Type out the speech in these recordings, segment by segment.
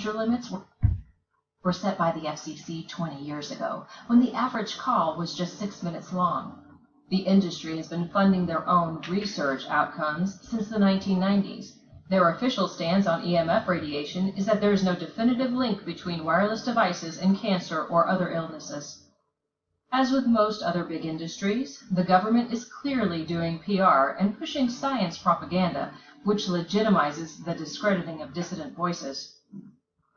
limits were set by the FCC 20 years ago, when the average call was just 6 minutes long. The industry has been funding their own research outcomes since the 1990s. Their official stance on EMF radiation is that there is no definitive link between wireless devices and cancer or other illnesses. As with most other big industries, the government is clearly doing PR and pushing science propaganda, which legitimizes the discrediting of dissident voices.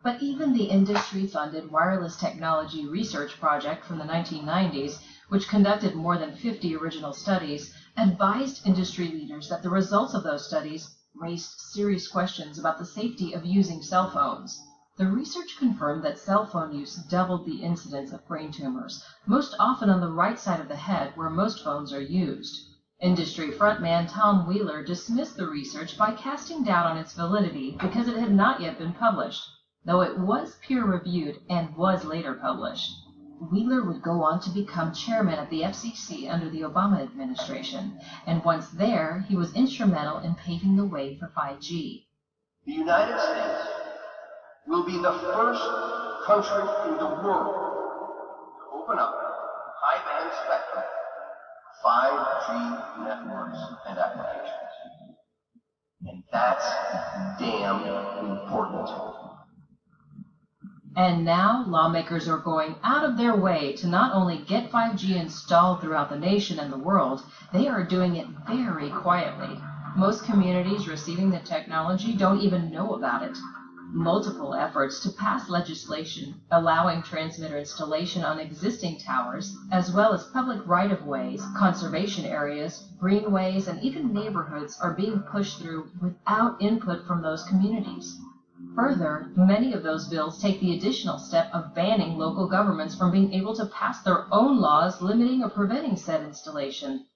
But even the industry-funded Wireless Technology Research Project from the 1990s, which conducted more than 50 original studies, advised industry leaders that the results of those studies raised serious questions about the safety of using cell phones. The research confirmed that cell phone use doubled the incidence of brain tumors, most often on the right side of the head where most phones are used. Industry frontman Tom Wheeler dismissed the research by casting doubt on its validity because it had not yet been published, though it was peer-reviewed and was later published. Wheeler would go on to become chairman of the FCC under the Obama administration, and once there, he was instrumental in paving the way for 5G. The United States will be the first country in the world to open up high-band spectrum, 5G networks and applications. And that's damn important. And now, lawmakers are going out of their way to not only get 5G installed throughout the nation and the world, they are doing it very quietly. Most communities receiving the technology don't even know about it. Multiple efforts to pass legislation allowing transmitter installation on existing towers, as well as public right-of-ways, conservation areas, greenways, and even neighborhoods are being pushed through without input from those communities. Further, many of those bills take the additional step of banning local governments from being able to pass their own laws limiting or preventing said installation.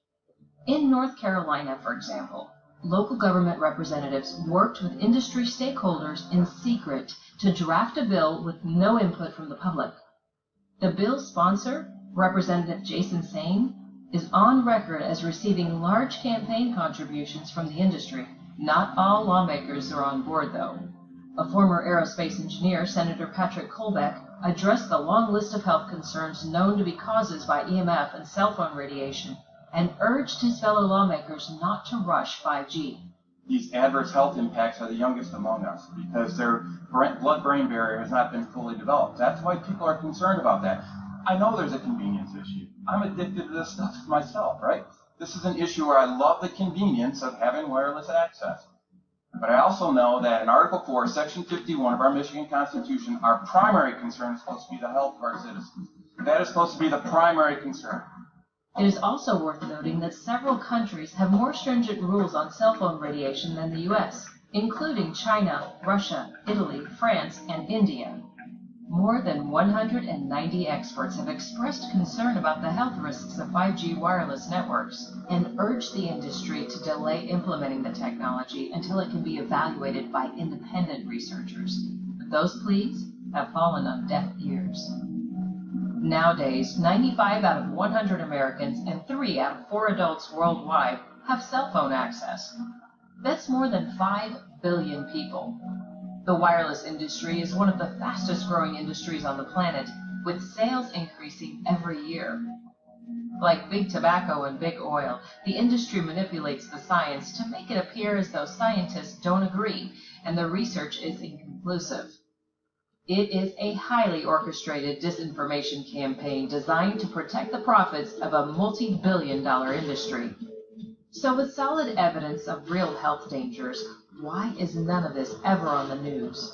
In North Carolina, for example, local government representatives worked with industry stakeholders in secret to draft a bill with no input from the public. The bill's sponsor, Representative Jason Sain, is on record as receiving large campaign contributions from the industry. Not all lawmakers are on board, though. A former aerospace engineer, Senator Patrick Colbeck, addressed the long list of health concerns known to be causes by EMF and cell phone radiation, and urged his fellow lawmakers not to rush 5G. These adverse health impacts are the youngest among us because their blood-brain barrier has not been fully developed. That's why people are concerned about that. I know there's a convenience issue. I'm addicted to this stuff myself, right? This is an issue where I love the convenience of having wireless access. But I also know that in Article 4, Section 51 of our Michigan Constitution, our primary concern is supposed to be the health of our citizens. That is supposed to be the primary concern. It is also worth noting that several countries have more stringent rules on cell phone radiation than the U.S., including China, Russia, Italy, France, and India. More than 190 experts have expressed concern about the health risks of 5G wireless networks and urged the industry to delay implementing the technology until it can be evaluated by independent researchers. But those pleas have fallen on deaf ears. Nowadays, 95 out of 100 Americans and 3 out of 4 adults worldwide have cell phone access. That's more than 5 billion people. The wireless industry is one of the fastest growing industries on the planet, with sales increasing every year. Like big tobacco and big oil, the industry manipulates the science to make it appear as though scientists don't agree and the research is inconclusive. It is a highly orchestrated disinformation campaign designed to protect the profits of a multi-billion-dollar industry. So with solid evidence of real health dangers, why is none of this ever on the news?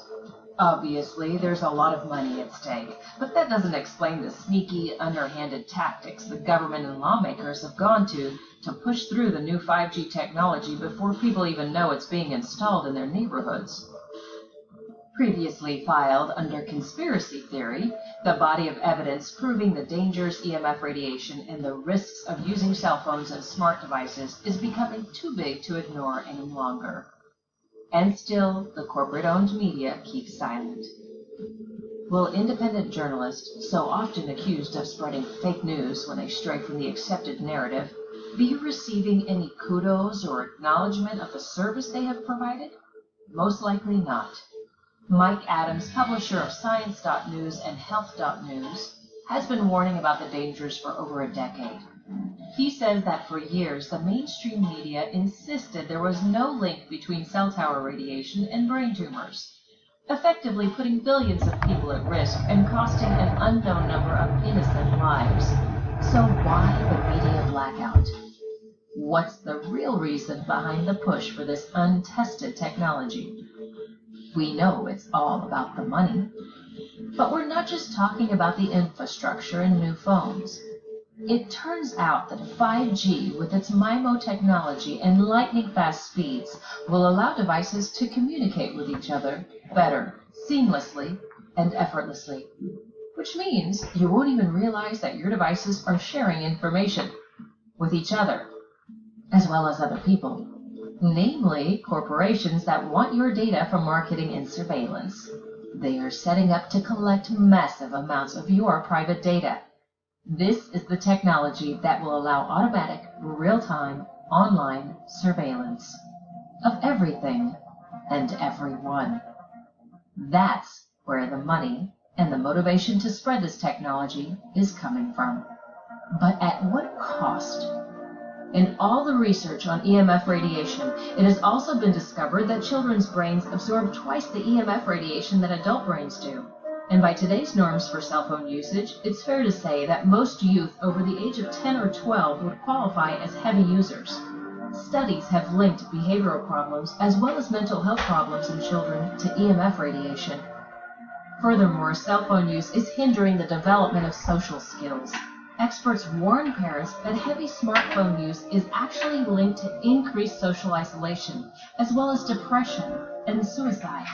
Obviously, there's a lot of money at stake, but that doesn't explain the sneaky, underhanded tactics the government and lawmakers have gone to push through the new 5G technology before people even know it's being installed in their neighborhoods. Previously filed under conspiracy theory, the body of evidence proving the dangers EMF radiation and the risks of using cell phones and smart devices is becoming too big to ignore any longer. And still, the corporate-owned media keeps silent. Will independent journalists, so often accused of spreading fake news when they stray from the accepted narrative, be receiving any kudos or acknowledgement of the service they have provided? Most likely not. Mike Adams, publisher of Science.News and Health.News, has been warning about the dangers for over a decade. He says that for years, the mainstream media insisted there was no link between cell tower radiation and brain tumors, effectively putting billions of people at risk and costing an unknown number of innocent lives. So why the media blackout? What's the real reason behind the push for this untested technology? We know it's all about the money. But we're not just talking about the infrastructure and new phones. It turns out that 5G, with its MIMO technology and lightning-fast speeds, will allow devices to communicate with each other better, seamlessly, and effortlessly. Which means you won't even realize that your devices are sharing information with each other, as well as other people, namely corporations that want your data for marketing and surveillance. They are setting up to collect massive amounts of your private data. This is the technology that will allow automatic, real-time, online surveillance of everything and everyone. That's where the money and the motivation to spread this technology is coming from. But at what cost? In all the research on EMF radiation, it has also been discovered that children's brains absorb twice the EMF radiation that adult brains do. And by today's norms for cell phone usage, it's fair to say that most youth over the age of 10 or 12 would qualify as heavy users. Studies have linked behavioral problems as well as mental health problems in children to EMF radiation. Furthermore, cell phone use is hindering the development of social skills. Experts warn parents that heavy smartphone use is actually linked to increased social isolation, as well as depression and suicide.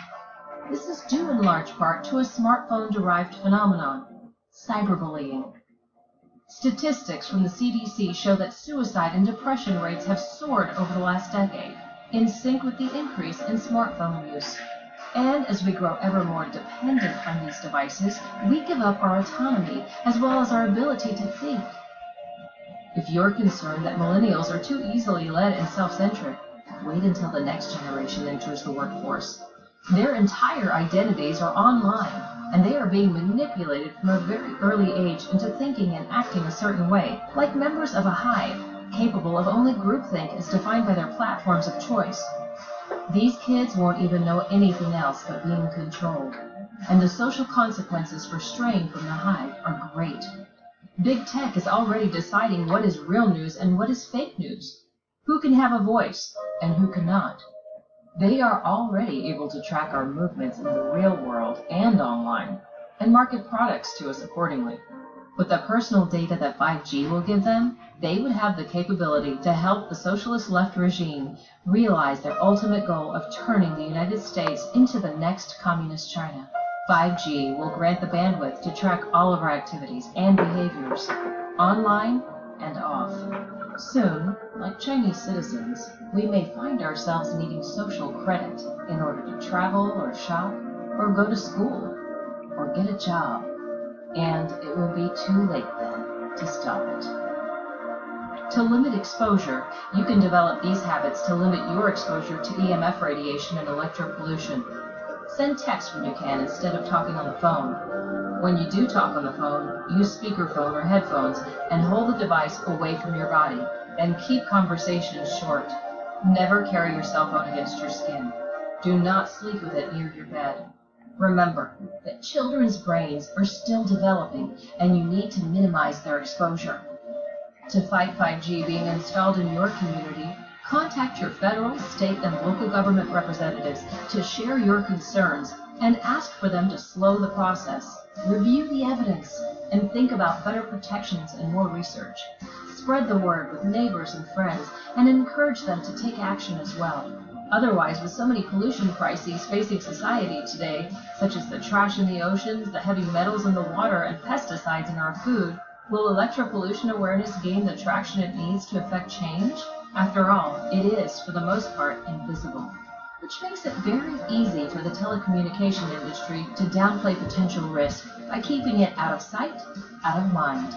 This is due in large part to a smartphone-derived phenomenon, cyberbullying. Statistics from the CDC show that suicide and depression rates have soared over the last decade, in sync with the increase in smartphone use. And as we grow ever more dependent on these devices, we give up our autonomy as well as our ability to think. If you're concerned that millennials are too easily led and self-centric, wait until the next generation enters the workforce. Their entire identities are online, and they are being manipulated from a very early age into thinking and acting a certain way, like members of a hive, capable of only groupthink as defined by their platforms of choice. These kids won't even know anything else but being controlled, and the social consequences for straying from the hive are great. Big tech is already deciding what is real news and what is fake news, who can have a voice and who cannot. They are already able to track our movements in the real world and online, and market products to us accordingly. With the personal data that 5G will give them, they would have the capability to help the socialist left regime realize their ultimate goal of turning the United States into the next communist China. 5G will grant the bandwidth to track all of our activities and behaviors, online and off. Soon, like Chinese citizens, we may find ourselves needing social credit in order to travel or shop, or go to school, or get a job. And it will be too late then to stop it. To limit exposure, you can develop these habits to limit your exposure to EMF radiation and electropollution. Send text when you can instead of talking on the phone. When you do talk on the phone, use speakerphone or headphones and hold the device away from your body, and keep conversations short. Never carry your cell phone against your skin. Do not sleep with it near your bed. Remember that children's brains are still developing, and you need to minimize their exposure. To fight 5G being installed in your community, contact your federal, state, and local government representatives to share your concerns and ask for them to slow the process. Review the evidence and think about better protections and more research. Spread the word with neighbors and friends and encourage them to take action as well. Otherwise, with so many pollution crises facing society today, such as the trash in the oceans, the heavy metals in the water, and pesticides in our food, will electropollution awareness gain the traction it needs to effect change? After all, it is, for the most part, invisible, which makes it very easy for the telecommunication industry to downplay potential risk by keeping it out of sight, out of mind.